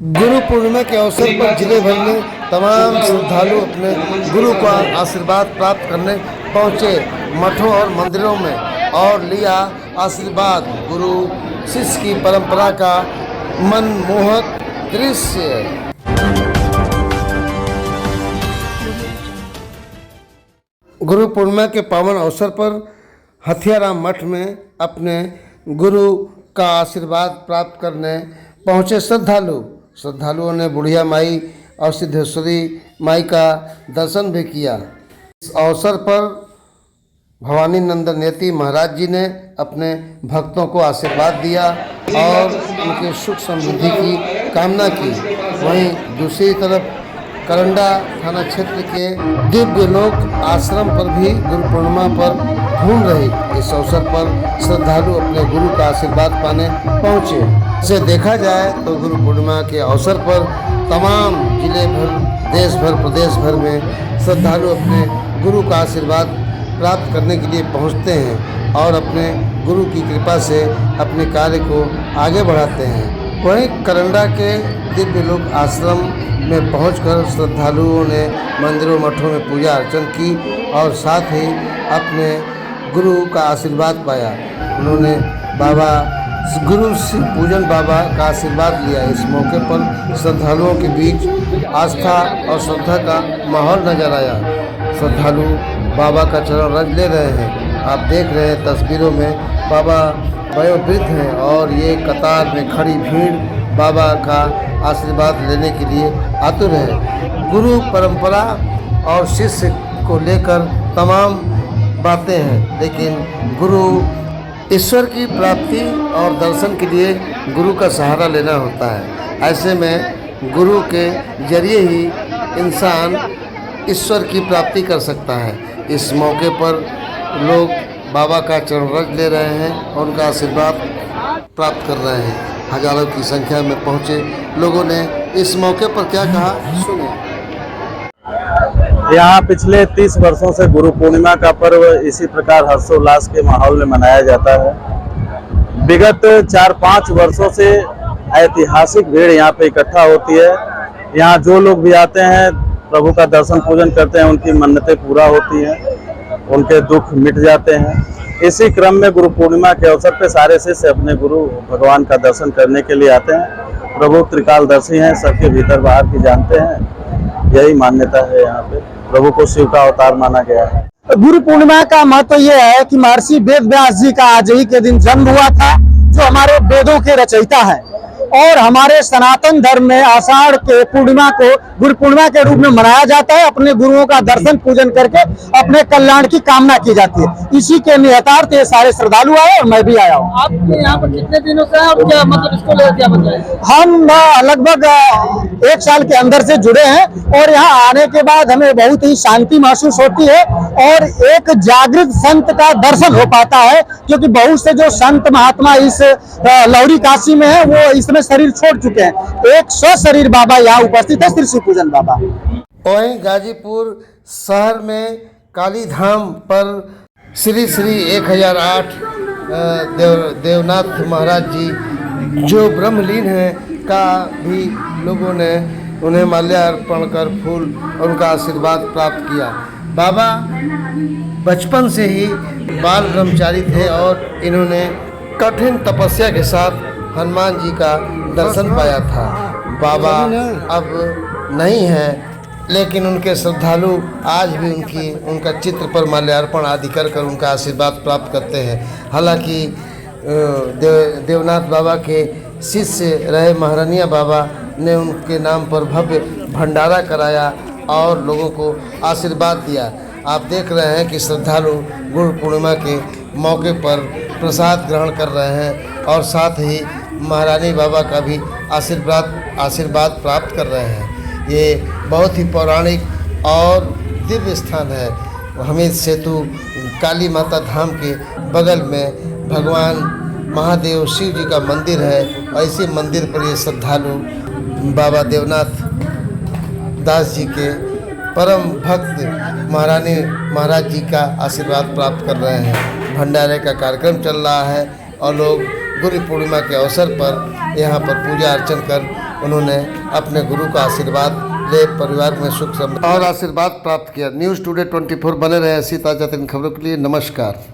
गुरु पूर्णिमा के अवसर पर जिले भर में तमाम श्रद्धालु अपने गुरु का आशीर्वाद प्राप्त करने पहुँचे मठों और मंदिरों में और लिया आशीर्वाद। गुरु शिष्य की परंपरा का मनमोहक दृश्य। गुरु पूर्णिमा के पावन अवसर पर हथियाराम मठ में अपने गुरु का आशीर्वाद प्राप्त करने पहुँचे श्रद्धालुओं ने बुढ़िया माई और सिद्धेश्वरी माई का दर्शन भी किया। इस अवसर पर भवानी नंदन नेति महाराज जी ने अपने भक्तों को आशीर्वाद दिया और उनके सुख समृद्धि की कामना की। वहीं दूसरी तरफ करंडा थाना क्षेत्र के दिव्य लोक आश्रम पर भी गुरु पूर्णिमा पर घूम रही। इस अवसर पर श्रद्धालु अपने गुरु का आशीर्वाद पाने पहुँचे। इसे देखा जाए तो गुरु पूर्णिमा के अवसर पर तमाम जिले भर, देश भर, प्रदेश भर में श्रद्धालु अपने गुरु का आशीर्वाद प्राप्त करने के लिए पहुँचते हैं और अपने गुरु की कृपा से अपने कार्य को आगे बढ़ाते हैं। वहीं करंडा के दिव्य लोक आश्रम में पहुंचकर श्रद्धालुओं ने मंदिरों मठों में पूजा अर्चन की और साथ ही अपने गुरु का आशीर्वाद पाया। उन्होंने गुरु शिव पूजन बाबा का आशीर्वाद लिया। इस मौके पर श्रद्धालुओं के बीच आस्था और श्रद्धा का माहौल नजर आया। श्रद्धालु बाबा का चरण रज ले रहे हैं। आप देख रहे हैं तस्वीरों में बाबा वयोवृद्ध हैं और ये कतार में खड़ी भीड़ बाबा का आशीर्वाद लेने के लिए आतुर है। गुरु परंपरा और शिष्य को लेकर तमाम बातें हैं, लेकिन गुरु ईश्वर की प्राप्ति और दर्शन के लिए गुरु का सहारा लेना होता है। ऐसे में गुरु के जरिए ही इंसान ईश्वर की प्राप्ति कर सकता है। इस मौके पर लोग बाबा का चरण रज ले रहे हैं और उनका आशीर्वाद प्राप्त कर रहे हैं। हजारों की संख्या में पहुंचे लोगों ने इस मौके पर क्या कहा, सुनिए। यहाँ पिछले 30 वर्षों से गुरु पूर्णिमा का पर्व इसी प्रकार हर्षोल्लास के माहौल में मनाया जाता है। विगत 4-5 वर्षों से ऐतिहासिक भीड़ यहाँ पे इकट्ठा होती है। यहाँ जो लोग भी आते हैं, प्रभु का दर्शन पूजन करते हैं, उनकी मन्नतें पूरा होती हैं, उनके दुख मिट जाते हैं। इसी क्रम में गुरु पूर्णिमा के अवसर पे सारे शिष्य अपने गुरु भगवान का दर्शन करने के लिए आते हैं। प्रभु त्रिकालदर्शी हैं, सबके भीतर बाहर की जानते हैं, यही मान्यता है। यहाँ पे प्रभु को शिव का अवतार माना गया है। गुरु पूर्णिमा का महत्व यह है कि महर्षि वेद व्यास जी का आज ही के दिन जन्म हुआ था, जो हमारे वेदों के रचयिता हैं। और हमारे सनातन धर्म में आषाढ़ के पूर्णिमा को गुरु पूर्णिमा के रूप में मनाया जाता है। अपने गुरुओं का दर्शन पूजन करके अपने कल्याण की कामना की जाती है। इसी के नियतार्थ ये सारे श्रद्धालु आए और मैं भी आया हूँ। आप यहाँ पर कितने दिनों से और क्या मतलब इसको लेकर क्या बताएं? हम लगभग 1 साल के अंदर से जुड़े हैं और यहाँ आने के बाद हमें बहुत ही शांति महसूस होती है और एक जागृत संत का दर्शन हो पाता है, क्योंकि बहुत से जो संत महात्मा इस लौरी काशी में है वो इसमें शरीर छोड़ चुके हैं। एक शरीर बाबा यहाँ उपस्थित है, श्री शिव पूजन बाबा। वहीं गाजीपुर शहर में काली धाम पर श्री 1008 देवनाथ महाराज जी जो ब्रह्मलीन हैं का भी लोगों ने उन्हें माल्यार्पण कर फूल और उनका आशीर्वाद प्राप्त किया। बाबा बचपन से ही बाल ब्रह्मचारी थे और इन्होंने कठिन तपस्या के साथ हनुमान जी का दर्शन पाया था। बाबा अब नहीं है, लेकिन उनके श्रद्धालु आज भी उनका चित्र पर माल्यार्पण आदि कर उनका आशीर्वाद प्राप्त करते हैं। हालांकि देवनाथ बाबा के शिष्य रहे महारानिया बाबा ने उनके नाम पर भव्य भंडारा कराया और लोगों को आशीर्वाद दिया। आप देख रहे हैं कि श्रद्धालु गुरु पूर्णिमा के मौके पर प्रसाद ग्रहण कर रहे हैं और साथ ही महारानी बाबा का भी आशीर्वाद प्राप्त कर रहे हैं। ये बहुत ही पौराणिक और दिव्य स्थान है। हमीद सेतु काली माता धाम के बगल में भगवान महादेव शिव जी का मंदिर है और इसी मंदिर पर ये श्रद्धालु बाबा देवनाथ दास जी के परम भक्त महाराज जी का आशीर्वाद प्राप्त कर रहे हैं। भंडारे का कार्यक्रम चल रहा है और लोग गुरु पूर्णिमा के अवसर पर यहाँ पर पूजा अर्चन कर उन्होंने अपने गुरु का आशीर्वाद ले परिवार में सुख समृद्धि और आशीर्वाद प्राप्त किया। न्यूज़ टुडे 24 बने रहे ऐसी ताज़ा तरीन खबरों के लिए। नमस्कार।